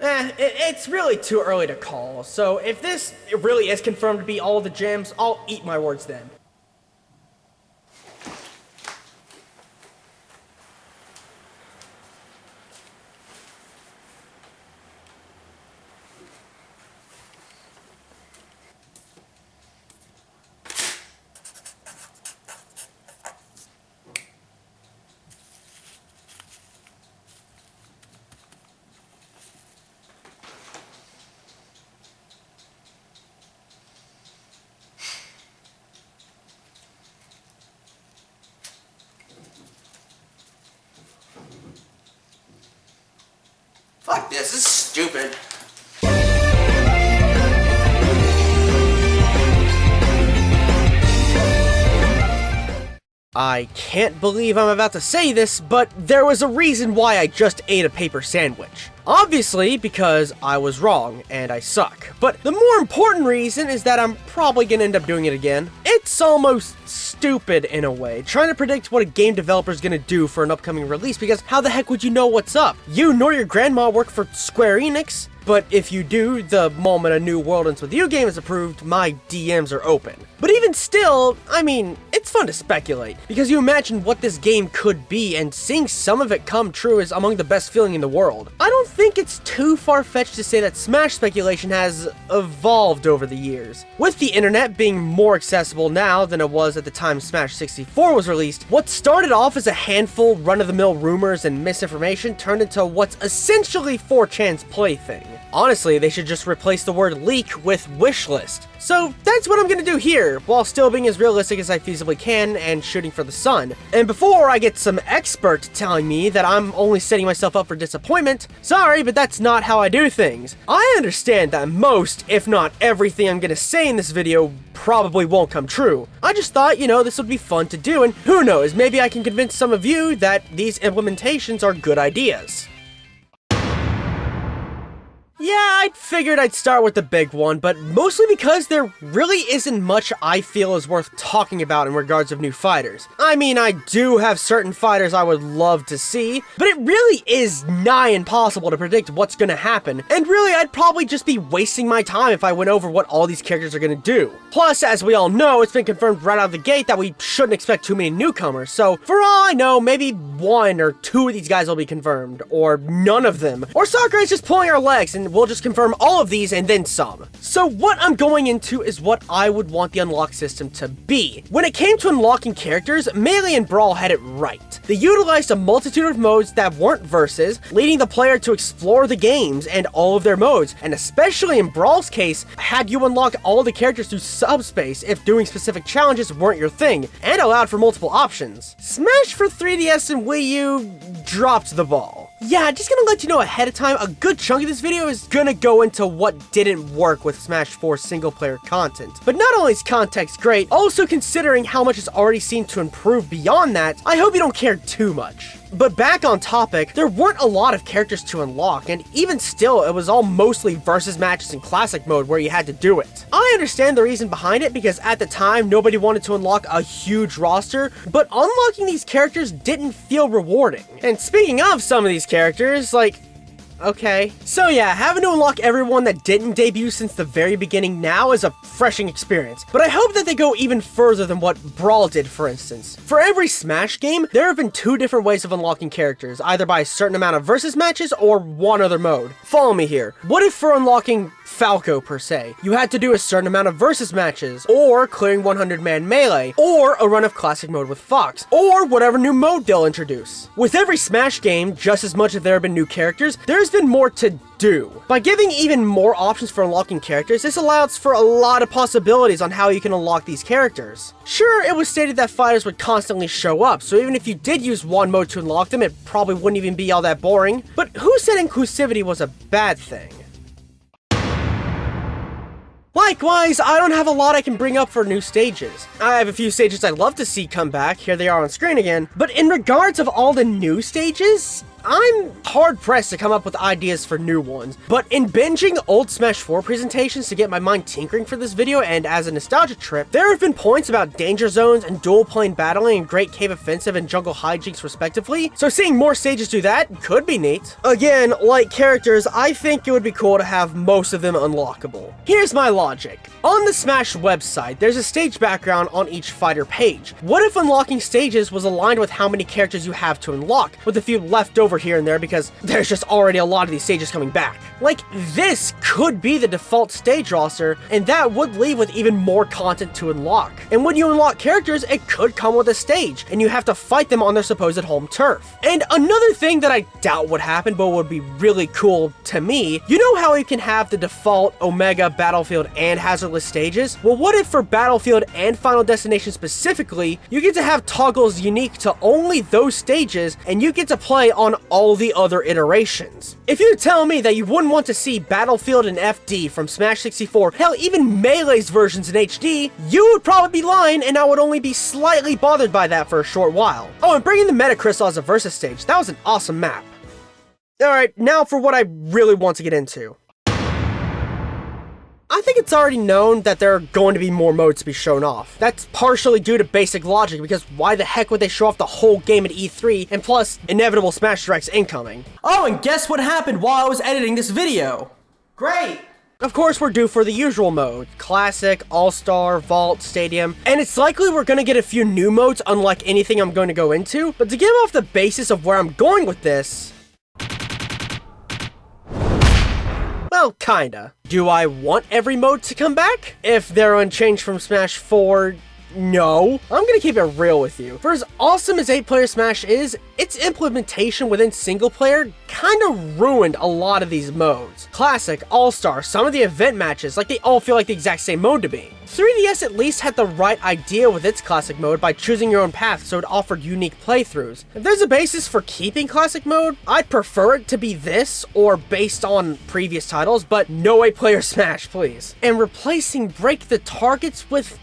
It's really too early to call, so if this really is confirmed to be all of the gems, I'll eat my words then. Fuck this is stupid. I can't believe I'm about to say this, but there was a reason why I just ate a paper sandwich. Obviously, because I was wrong, and I suck. But the more important reason is that I'm probably gonna end up doing it again. It's almost stupid in a way, trying to predict what a game developer's gonna do for an upcoming release, because how the heck would you know what's up? You nor your grandma work for Square Enix. But if you do, the moment a new World Ends With You game is approved, my DMs are open. But even still, I mean, it's fun to speculate, because you imagine what this game could be, and seeing some of it come true is among the best feeling in the world. I don't think it's too far-fetched to say that Smash speculation has evolved over the years. With the internet being more accessible now than it was at the time Smash 64 was released, what started off as a handful run-of-the-mill rumors and misinformation turned into what's essentially 4chan's plaything. Honestly, they should just replace the word leak with wishlist. So that's what I'm gonna do here, while still being as realistic as I feasibly can and shooting for the sun. And before I get some expert telling me that I'm only setting myself up for disappointment, sorry, but that's not how I do things. I understand that most, if not everything I'm gonna say in this video probably won't come true. I just thought, you know, this would be fun to do, and who knows, maybe I can convince some of you that these implementations are good ideas. Yeah, I figured I'd start with the big one, but mostly because there really isn't much I feel is worth talking about in regards of new fighters. I mean, I do have certain fighters I would love to see, but it really is nigh impossible to predict what's gonna happen, and really I'd probably just be wasting my time if I went over what all these characters are gonna do. Plus, as we all know, it's been confirmed right out of the gate that we shouldn't expect too many newcomers, so for all I know, maybe 1 or 2 of these guys will be confirmed, or none of them. Or Sakurai's just pulling our legs and we'll just confirm all of these and then some. So what I'm going into is what I would want the unlock system to be. When it came to unlocking characters, Melee and Brawl had it right. They utilized a multitude of modes that weren't versus, leading the player to explore the games and all of their modes, and especially in Brawl's case, had you unlock all the characters through subspace if doing specific challenges weren't your thing, and allowed for multiple options. Smash for 3DS and Wii U dropped the ball. Yeah, just gonna let you know ahead of time, a good chunk of this video is gonna go into what didn't work with Smash 4 single-player content. But not only is context great, also considering how much it's already seen to improve beyond that, I hope you don't care too much. But back on topic, there weren't a lot of characters to unlock, and even still, it was all mostly versus matches in classic mode where you had to do it. I understand the reason behind it because at the time, nobody wanted to unlock a huge roster, but unlocking these characters didn't feel rewarding. And speaking of some of these characters, like, okay. So yeah, having to unlock everyone that didn't debut since the very beginning now is a refreshing experience, but I hope that they go even further than what Brawl did, for instance. For every Smash game, there have been 2 different ways of unlocking characters, either by a certain amount of versus matches or one other mode. Follow me here. What if for unlocking Falco per se, you had to do a certain amount of versus matches, or clearing 100-man melee, or a run of classic mode with Fox, or whatever new mode they'll introduce. With every Smash game, just as much as there have been new characters, there's been more to do. By giving even more options for unlocking characters, this allows for a lot of possibilities on how you can unlock these characters. Sure, it was stated that fighters would constantly show up, so even if you did use one mode to unlock them, it probably wouldn't even be all that boring. But who said inclusivity was a bad thing? Likewise, I don't have a lot I can bring up for new stages. I have a few stages I'd love to see come back, here they are on screen again, but in regards of all the new stages, I'm hard-pressed to come up with ideas for new ones, but in binging old Smash 4 presentations to get my mind tinkering for this video and as a nostalgia trip, there have been points about danger zones and dual plane battling and Great Cave Offensive and Jungle Hijinks respectively, so seeing more stages do that could be neat. Again, like characters, I think it would be cool to have most of them unlockable. Here's my logic. On the Smash website, there's a stage background on each fighter page. What if unlocking stages was aligned with how many characters you have to unlock, with a few left over here and there because there's just already a lot of these stages coming back? Like, this could be the default stage roster, and that would leave with even more content to unlock. And when you unlock characters, it could come with a stage, and you have to fight them on their supposed home turf. And another thing that I doubt would happen, but would be really cool to me, you know how you can have the default Omega, Battlefield, and Hazardless stages? Well, what if for Battlefield and Final Destination specifically, you get to have toggles unique to only those stages, and you get to play on all the other iterations? If you tell me that you wouldn't want to see Battlefield and FD from Smash 64, hell, even Melee's versions in HD, you would probably be lying, and I would only be slightly bothered by that for a short while. Oh, and bringing the Meta Crystal as a Versus stage, that was an awesome map. Alright, now for what I really want to get into. I think it's already known that there are going to be more modes to be shown off. That's partially due to basic logic, because why the heck would they show off the whole game at E3, and plus, inevitable Smash Directs incoming? Oh, and guess what happened while I was editing this video? Great! Of course, we're due for the usual mode: Classic, All-Star, Vault, Stadium, and it's likely we're gonna get a few new modes unlike anything I'm going to go into, but to give off the basis of where I'm going with this, well, kinda. Do I want every mode to come back? If they're unchanged from Smash 4, no. I'm gonna keep it real with you. For as awesome as 8-player Smash is, its implementation within single player kinda ruined a lot of these modes. Classic, All-Star, some of the event matches, like they all feel like the exact same mode to me. 3DS at least had the right idea with its Classic mode by choosing your own path, so it offered unique playthroughs. If there's a basis for keeping Classic mode, I'd prefer it to be this, or based on previous titles, but no 8-player Smash, please. And replacing Break the Targets with...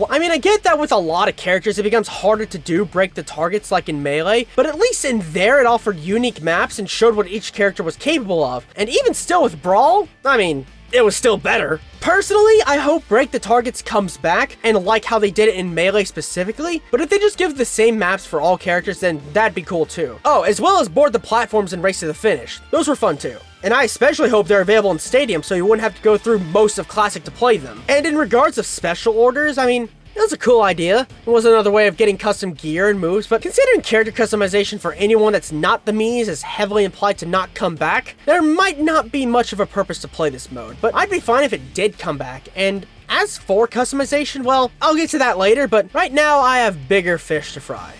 I mean, I get that with a lot of characters, it becomes harder to do break the targets like in Melee, but at least in there it offered unique maps and showed what each character was capable of. And even still with Brawl, I mean, it was still better. Personally, I hope Break the Targets comes back, and like how they did it in Melee specifically, but if they just give the same maps for all characters, then that'd be cool too. Oh, as well as board the platforms and Race to the Finish. Those were fun too. And I especially hope they're available in Stadium so you wouldn't have to go through most of Classic to play them. And in regards of special orders, I mean, it was a cool idea. It was another way of getting custom gear and moves, but considering character customization for anyone that's not the Mii's is heavily implied to not come back, there might not be much of a purpose to play this mode, but I'd be fine if it did come back. And as for customization, well, I'll get to that later, but right now I have bigger fish to fry.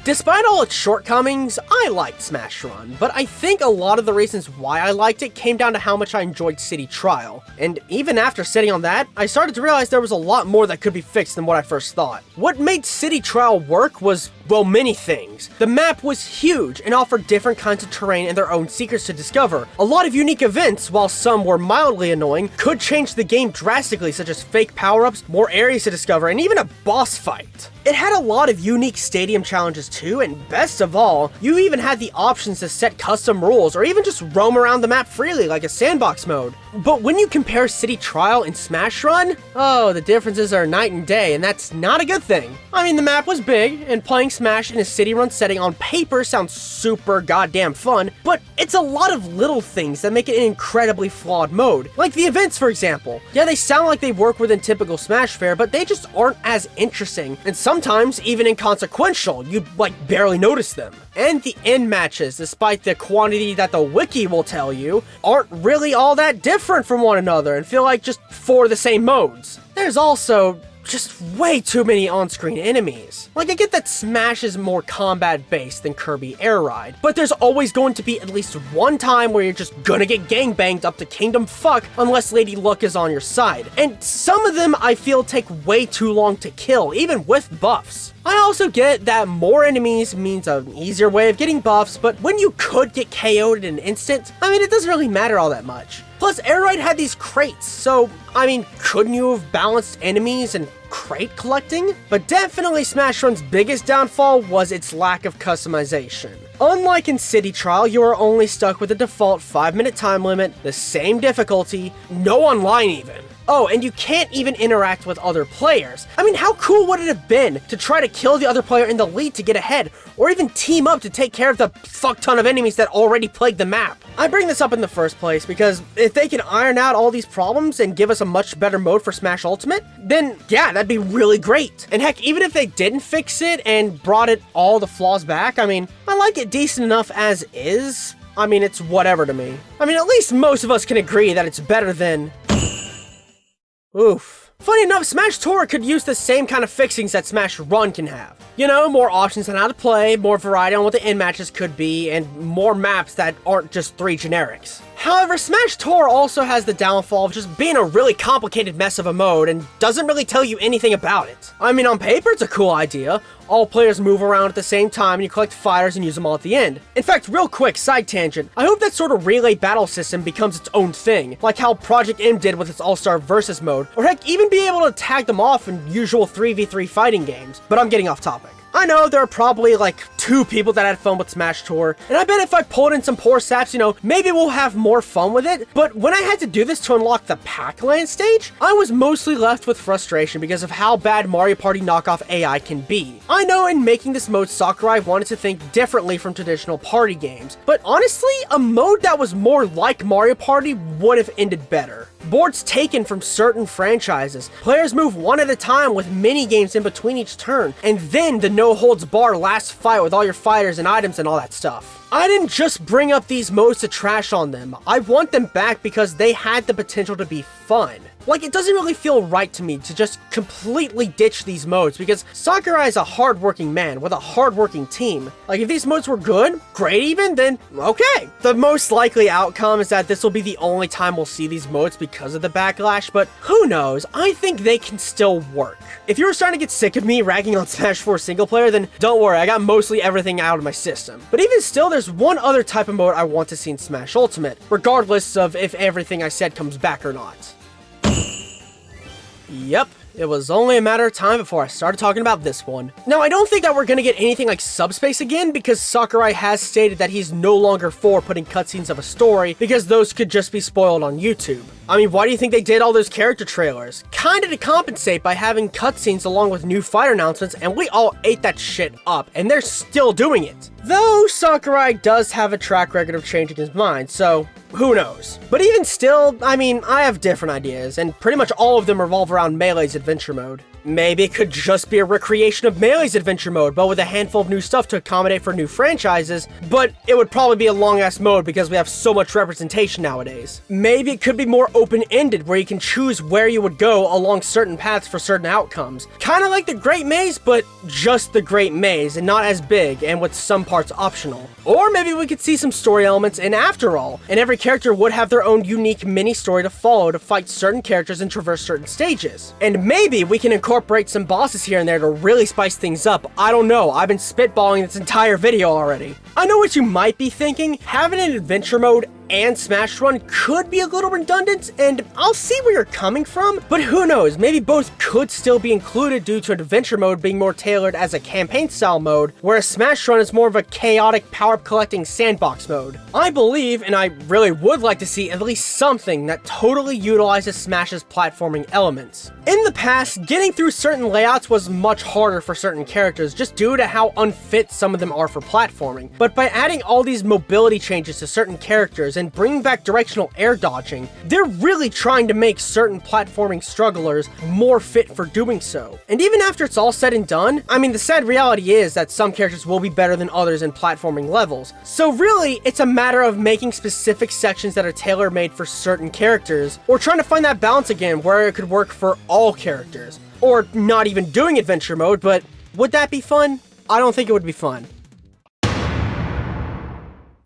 Despite all its shortcomings, I liked Smash Run, but I think a lot of the reasons why I liked it came down to how much I enjoyed City Trial. And even after sitting on that, I started to realize there was a lot more that could be fixed than what I first thought. What made City Trial work was, well, many things. The map was huge and offered different kinds of terrain and their own secrets to discover. A lot of unique events, while some were mildly annoying, could change the game drastically, such as fake power-ups, more areas to discover, and even a boss fight. It had a lot of unique stadium challenges too, and best of all, you even had the options to set custom rules or even just roam around the map freely like a sandbox mode. But when you compare City Trial and Smash Run, oh, the differences are night and day, and that's not a good thing. I mean, the map was big, and playing Smash in a city run setting on paper sounds super goddamn fun, but it's a lot of little things that make it an incredibly flawed mode. Like the events, for example. Yeah, they sound like they work within typical Smash fare, but they just aren't as interesting, and sometimes even inconsequential. You like barely notice them. And the end matches, despite the quantity that the wiki will tell you, aren't really all that different from one another and feel like just 4 of the same modes. There's also just way too many on-screen enemies. Like, I get that Smash is more combat-based than Kirby Air Ride, but there's always going to be at least one time where you're just gonna get gangbanged up to Kingdom Fuck unless Lady Luck is on your side. And some of them I feel take way too long to kill, even with buffs. I also get that more enemies means an easier way of getting buffs, but when you could get KO'd in an instant, I mean, it doesn't really matter all that much. Plus, Airride had these crates, so, I mean, couldn't you have balanced enemies and crate collecting? But definitely Smash Run's biggest downfall was its lack of customization. Unlike in City Trial, you are only stuck with the default 5-minute time limit, the same difficulty, no online even. Oh, and you can't even interact with other players. I mean, how cool would it have been to try to kill the other player in the lead to get ahead, or even team up to take care of the fuck ton of enemies that already plague the map? I bring this up in the first place because if they can iron out all these problems and give us a much better mode for Smash Ultimate, then yeah, that'd be really great. And heck, even if they didn't fix it and brought it all the flaws back, I mean, I like it decent enough as is. I mean, it's whatever to me. I mean, at least most of us can agree that it's better than... Oof. Funny enough, Smash Tour could use the same kind of fixings that Smash Run can have. You know, more options on how to play, more variety on what the end matches could be, and more maps that aren't just 3 generics. However, Smash Tour also has the downfall of just being a really complicated mess of a mode and doesn't really tell you anything about it. I mean, on paper, it's a cool idea. All players move around at the same time and you collect fighters and use them all at the end. In fact, real quick, side tangent, I hope that sort of relay battle system becomes its own thing, like how Project M did with its All-Star Versus mode, or heck, even be able to tag them off in usual 3v3 fighting games. But I'm getting off topic. I know there are probably like 2 people that had fun with Smash Tour, and I bet if I pulled in some poor saps, you know, maybe we'll have more fun with it, but when I had to do this to unlock the Pac-Land stage, I was mostly left with frustration because of how bad Mario Party knockoff AI can be. I know in making this mode, Sakurai wanted to think differently from traditional party games, but honestly, a mode that was more like Mario Party would have ended better. Boards taken from certain franchises, players move one at a time with mini games in between each turn, and then the no-holds-bar last fight with all your fighters and items and all that stuff. I didn't just bring up these modes to trash on them, I want them back because they had the potential to be fun. Like, it doesn't really feel right to me to just completely ditch these modes because Sakurai is a hardworking man with a hardworking team. Like, if these modes were good, great even, then okay. The most likely outcome is that this will be the only time we'll see these modes because of the backlash, but who knows, I think they can still work. If you were starting to get sick of me ragging on Smash 4 single player, then don't worry, I got mostly everything out of my system. But even still, there's one other type of mode I want to see in Smash Ultimate, regardless of if everything I said comes back or not. Yep, it was only a matter of time before I started talking about this one. Now, I don't think that we're gonna get anything like Subspace again because Sakurai has stated that he's no longer for putting cutscenes of a story because those could just be spoiled on YouTube. I mean, why do you think they did all those character trailers? Kinda to compensate by having cutscenes along with new fighter announcements, and we all ate that shit up, and they're still doing it. Though Sakurai does have a track record of changing his mind, so who knows? But even still, I mean, I have different ideas, and pretty much all of them revolve around Melee's adventure mode. Maybe it could just be a recreation of Melee's adventure mode, but with a handful of new stuff to accommodate for new franchises, but it would probably be a long-ass mode because we have so much representation nowadays. Maybe it could be more open-ended, where you can choose where you would go along certain paths for certain outcomes. Kinda like the Great Maze, but just the Great Maze, and not as big, and with some parts optional. Or maybe we could see some story elements in After All, and every character would have their own unique mini-story to follow to fight certain characters and traverse certain stages. And maybe we can incorporate some bosses here and there to really spice things up. I don't know, I've been spitballing this entire video already. I know what you might be thinking, having an adventure mode and Smash Run could be a little redundant, and I'll see where you're coming from, but who knows, maybe both could still be included due to adventure mode being more tailored as a campaign style mode, whereas Smash Run is more of a chaotic power-up collecting sandbox mode. I believe, and I really would like to see at least something that totally utilizes Smash's platforming elements. In the past, getting through certain layouts was much harder for certain characters just due to how unfit some of them are for platforming, but by adding all these mobility changes to certain characters and bringing back directional air dodging, they're really trying to make certain platforming strugglers more fit for doing so. And even after it's all said and done, I mean, the sad reality is that some characters will be better than others in platforming levels. So really, it's a matter of making specific sections that are tailor-made for certain characters, or trying to find that balance again where it could work for all characters. Or not even doing adventure mode, but would that be fun? I don't think it would be fun.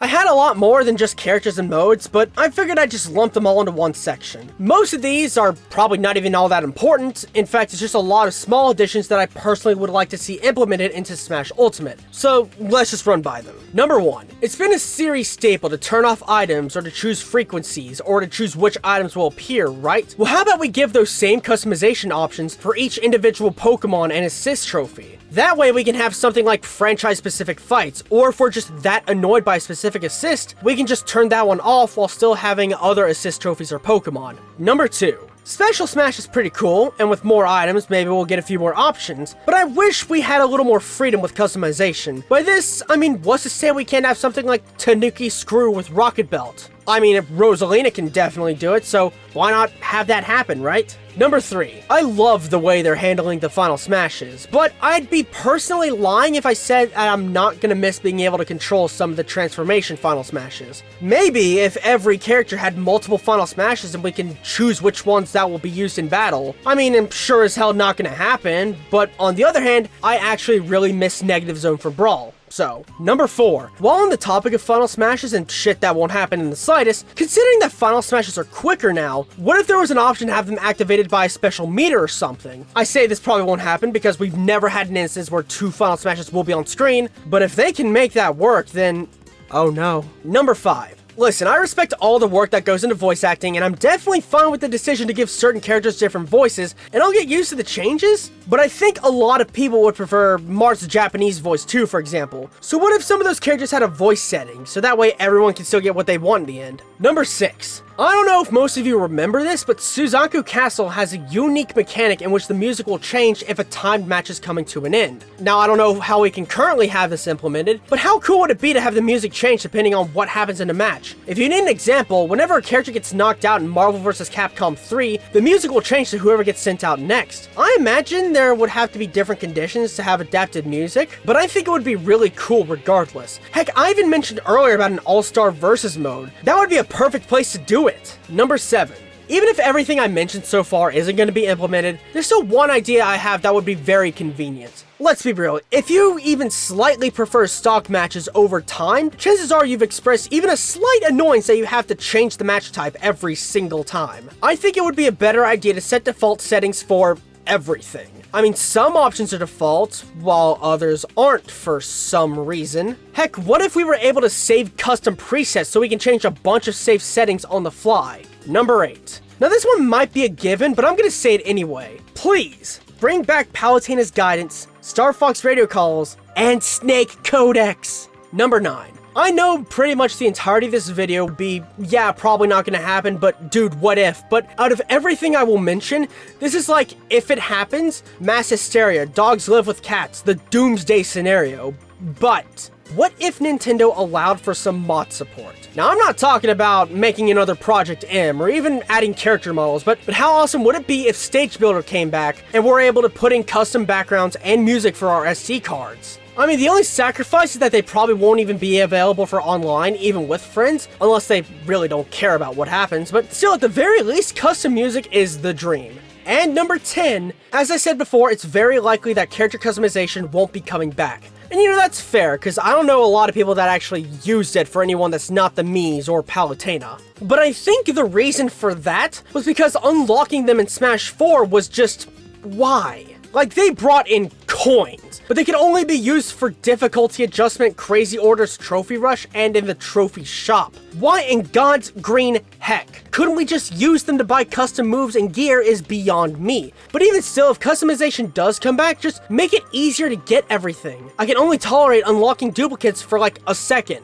I had a lot more than just characters and modes, but I figured I'd just lump them all into one section. Most of these are probably not even all that important. In fact, it's just a lot of small additions that I personally would like to see implemented into Smash Ultimate. So let's just run by them. Number 1. It's been a series staple to turn off items or to choose frequencies or to choose which items will appear, right? Well, how about we give those same customization options for each individual Pokemon and assist trophy? That way we can have something like franchise-specific fights, or if we're just that annoyed by a specific assist, we can just turn that one off while still having other assist trophies or Pokemon. Number 2. Special Smash is pretty cool, and with more items, maybe we'll get a few more options, but I wish we had a little more freedom with customization. By this, I mean, what's to say we can't have something like Tanuki Screw with Rocket Belt? I mean, if Rosalina can definitely do it, so why not have that happen, right? Number 3. I love the way they're handling the Final Smashes, but I'd be personally lying if I said that I'm not gonna miss being able to control some of the transformation Final Smashes. Maybe if every character had multiple Final Smashes and we can choose which ones that will be used in battle. I mean, I'm sure as hell not gonna happen, but on the other hand, I actually really miss Negative Zone for Brawl. So, number 4. While on the topic of Final Smashes and shit that won't happen in the slightest, considering that Final Smashes are quicker now, what if there was an option to have them activated by a special meter or something? I say this probably won't happen because we've never had an instance where 2 Final Smashes will be on screen, but if they can make that work, then oh no. Number 5. Listen, I respect all the work that goes into voice acting, and I'm definitely fine with the decision to give certain characters different voices, and I'll get used to the changes, but I think a lot of people would prefer Marth's Japanese voice too, for example. So what if some of those characters had a voice setting, so that way everyone can still get what they want in the end? Number 6. I don't know if most of you remember this, but Suzaku Castle has a unique mechanic in which the music will change if a timed match is coming to an end. Now, I don't know how we can currently have this implemented, but how cool would it be to have the music change depending on what happens in a match? If you need an example, whenever a character gets knocked out in Marvel vs. Capcom 3, the music will change to whoever gets sent out next. I imagine there would have to be different conditions to have adapted music, but I think it would be really cool regardless. Heck, I even mentioned earlier about an all-star versus mode. That would be a perfect place to do it. Number 7. Even if everything I mentioned so far isn't going to be implemented, there's still one idea I have that would be very convenient. Let's be real, if you even slightly prefer stock matches over time, chances are you've expressed even a slight annoyance that you have to change the match type every single time. I think it would be a better idea to set default settings for everything. I mean, some options are default, while others aren't for some reason. Heck, what if we were able to save custom presets so we can change a bunch of safe settings on the fly? Number 8. Now this one might be a given, but I'm gonna say it anyway. Please, bring back Palutena's Guidance, Star Fox radio calls, and Snake Codex. Number 9. I know pretty much the entirety of this video will be, yeah, probably not gonna happen, but dude, what if? But out of everything I will mention, this is like, if it happens, mass hysteria, dogs live with cats, the doomsday scenario. But what if Nintendo allowed for some mod support? Now, I'm not talking about making another Project M or even adding character models, but how awesome would it be if Stage Builder came back and we're able to put in custom backgrounds and music for our SD cards? I mean, the only sacrifice is that they probably won't even be available for online, even with friends, unless they really don't care about what happens, but still, at the very least, custom music is the dream. And number 10, as I said before, it's very likely that character customization won't be coming back. And you know, that's fair, because I don't know a lot of people that actually used it for anyone that's not the Miis or Palutena. But I think the reason for that was because unlocking them in Smash 4 was just, why? Like, they brought in coins, but they could only be used for difficulty adjustment, Crazy Orders, Trophy Rush, and in the trophy shop. Why in God's green heck? Couldn't we just use them to buy custom moves and gear is beyond me. But even still, if customization does come back, just make it easier to get everything. I can only tolerate unlocking duplicates for like a second.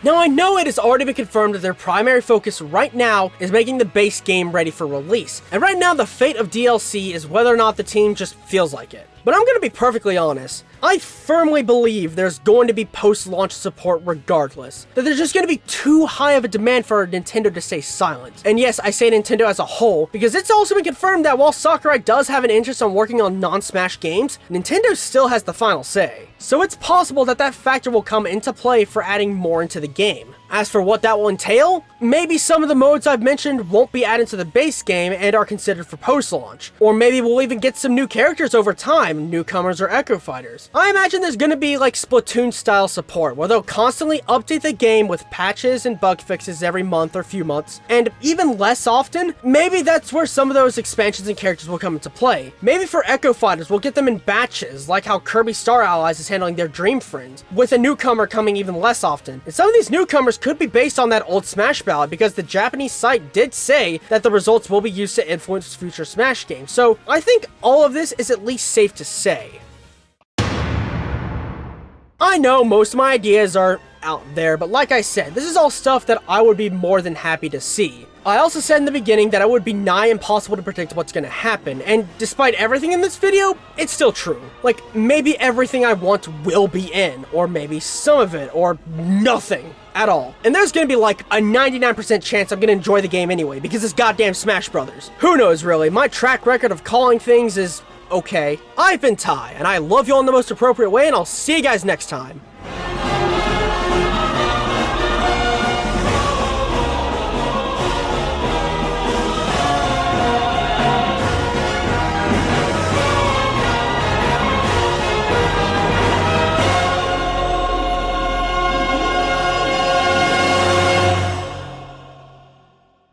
Now, I know it has already been confirmed that their primary focus right now is making the base game ready for release, and right now the fate of DLC is whether or not the team just feels like it. But I'm gonna be perfectly honest, I firmly believe there's going to be post-launch support regardless, that there's just gonna be too high of a demand for Nintendo to stay silent. And yes, I say Nintendo as a whole, because it's also been confirmed that while Sakurai does have an interest on working on non-Smash games, Nintendo still has the final say. So it's possible that that factor will come into play for adding more into the game. As for what that will entail, maybe some of the modes I've mentioned won't be added to the base game and are considered for post-launch. Or maybe we'll even get some new characters over time, random newcomers or Echo Fighters. I imagine there's gonna be like Splatoon style support, where they'll constantly update the game with patches and bug fixes every month or few months, and even less often, maybe that's where some of those expansions and characters will come into play. Maybe for Echo Fighters, we'll get them in batches, like how Kirby Star Allies is handling their Dream Friends, with a newcomer coming even less often. And some of these newcomers could be based on that old Smash ballad, because the Japanese site did say that the results will be used to influence future Smash games, so I think all of this is at least safe to say. I know most of my ideas are out there, but like I said, this is all stuff that I would be more than happy to see. I also said in the beginning that it would be nigh impossible to predict what's gonna happen, and despite everything in this video, it's still true. Like, maybe everything I want will be in, or maybe some of it, or nothing at all. And there's gonna be like a 99% chance I'm gonna enjoy the game anyway, because it's goddamn Smash Brothers. Who knows really, my track record of calling things is okay. I've been Ty, and I love you all in the most appropriate way, and I'll see you guys next time.